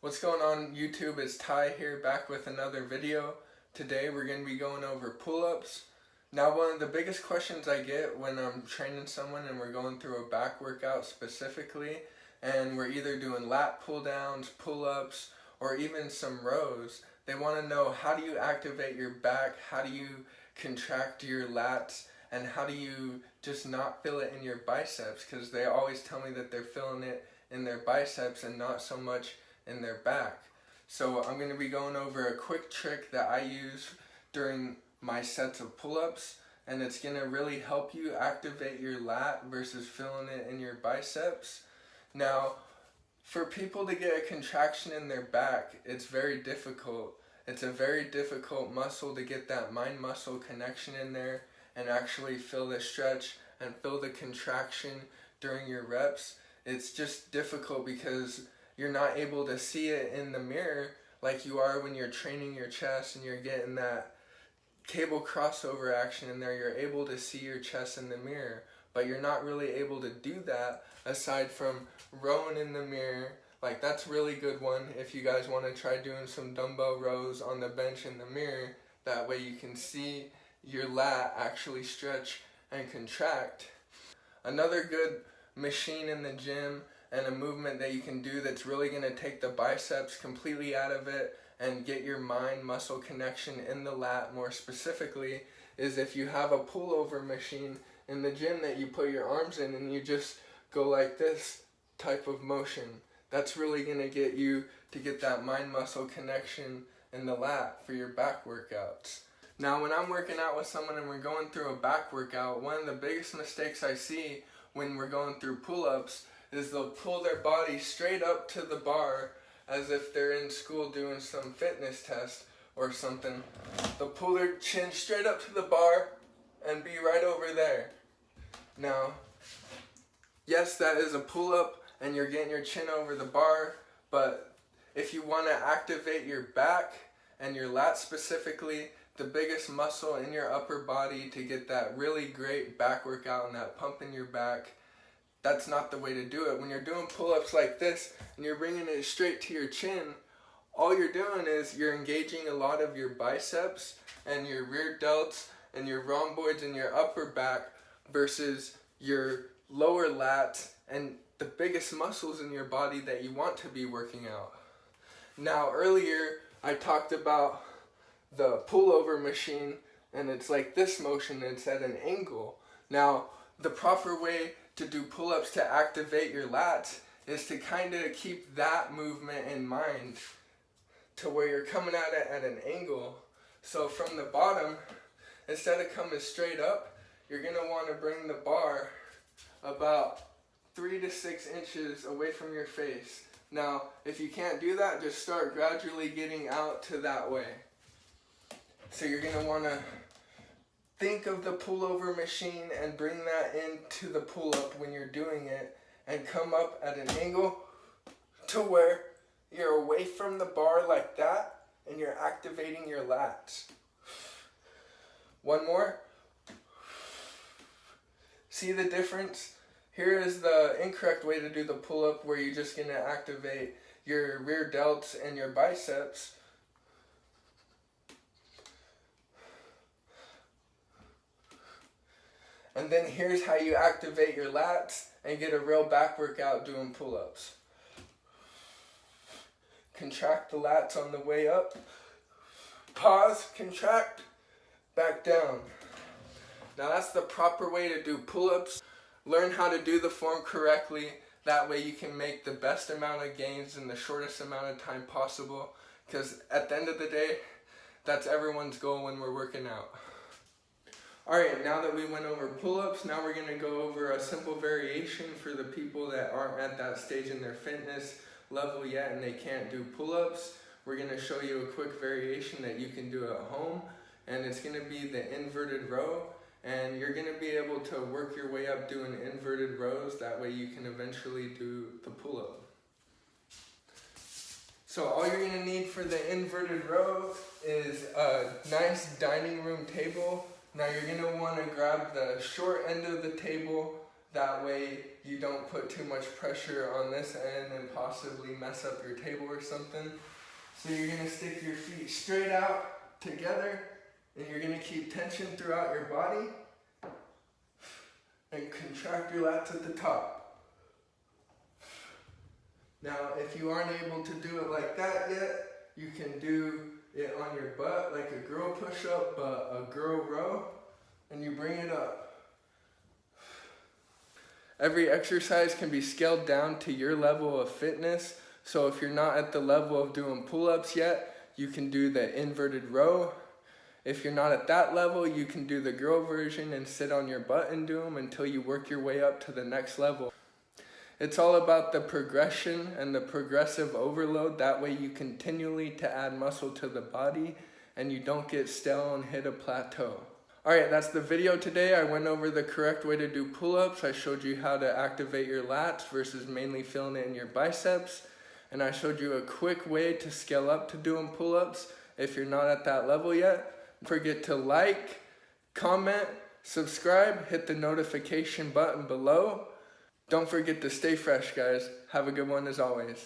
What's going on YouTube? It's Ty here back with another video. Today we're going to be going over pull-ups. Now one of the biggest questions I get when I'm training someone and we're going through a back workout specifically, and we're either doing lat pull downs, pull-ups, or even some rows, they want to know, how do you activate your back, how do you contract your lats, and how do you just not feel it in your biceps, because they always tell me that they're feeling it in their biceps and not so much in their back. So I'm going to be going over a quick trick that I use during my sets of pull-ups, and it's going to really help you activate your lat versus feeling it in your biceps. Now, for people to get a contraction in their back, it's very difficult. It's a very difficult muscle to get that mind-muscle connection in there and actually feel the stretch and feel the contraction during your reps. It's just difficult because you're not able to see it in the mirror like you are when you're training your chest and you're getting that cable crossover action in there. You're able to see your chest in the mirror, but you're not really able to do that aside from rowing in the mirror. Like, that's a really good one if you guys want to try doing some dumbbell rows on the bench in the mirror. That way you can see your lat actually stretch and contract. Another good machine in the gym and a movement that you can do that's really going to take the biceps completely out of it and get your mind muscle connection in the lat more specifically is if you have a pullover machine in the gym that you put your arms in and you just go like this type of motion. That's really going to get you to get that mind muscle connection in the lat for your back workouts. Now when I'm working out with someone and we're going through a back workout, one of the biggest mistakes I see when we're going through pull-ups is they'll pull their body straight up to the bar as if they're in school doing some fitness test or something. They'll pull their chin straight up to the bar and be right over there. Now, yes, that is a pull-up and you're getting your chin over the bar, but if you want to activate your back and your lat specifically, the biggest muscle in your upper body to get that really great back workout and that pump in your back, that's not the way to do it. When you're doing pull-ups like this and you're bringing it straight to your chin, all you're doing is you're engaging a lot of your biceps and your rear delts and your rhomboids and your upper back versus your lower lats and the biggest muscles in your body that you want to be working out. Now earlier I talked about the pullover machine, and it's like this motion, and it's at an angle. Now the proper way to do pull-ups to activate your lats is to kind of keep that movement in mind to where you're coming at it at an angle. So from the bottom, instead of coming straight up, you're going to want to bring the bar about 3 to 6 inches away from your face. Now if you can't do that, just start gradually getting out to that way. So you're going to want to think of the pullover machine and bring that into the pull-up when you're doing it, and come up at an angle to where you're away from the bar like that and you're activating your lats. One more. See the difference? Here is the incorrect way to do the pull-up, where you're just going to activate your rear delts and your biceps. And then here's how you activate your lats and get a real back workout doing pull-ups. Contract the lats on the way up. Pause, contract, back down. Now that's the proper way to do pull-ups. Learn how to do the form correctly. That way you can make the best amount of gains in the shortest amount of time possible. Because at the end of the day, that's everyone's goal when we're working out. Alright, now that we went over pull-ups, now we're going to go over a simple variation for the people that aren't at that stage in their fitness level yet and they can't do pull-ups. We're going to show you a quick variation that you can do at home, and it's going to be the inverted row, and you're going to be able to work your way up doing inverted rows. That way you can eventually do the pull-up. So all you're going to need for the inverted row is a nice dining room table. Now you're going to want to grab the short end of the table, that way you don't put too much pressure on this end and possibly mess up your table or something. So you're gonna stick your feet straight out together, and you're gonna keep tension throughout your body and contract your lats at the top. Now, if you aren't able to do it like that yet, you can do it on your butt like a girl push-up, but a girl row, and you bring it up. Every exercise can be scaled down to your level of fitness. So if you're not at the level of doing pull-ups yet, you can do the inverted row. If you're not at that level, you can do the girl version and sit on your butt and do them until you work your way up to the next level. It's all about the progression and the progressive overload. That way you continually to add muscle to the body and you don't get stale and hit a plateau. Alright, that's the video today. I went over the correct way to do pull-ups. I showed you how to activate your lats versus mainly feeling it in your biceps. And I showed you a quick way to scale up to doing pull-ups if you're not at that level yet. Don't forget to like, comment, subscribe, hit the notification button below. Don't forget to stay fresh, guys. Have a good one as always.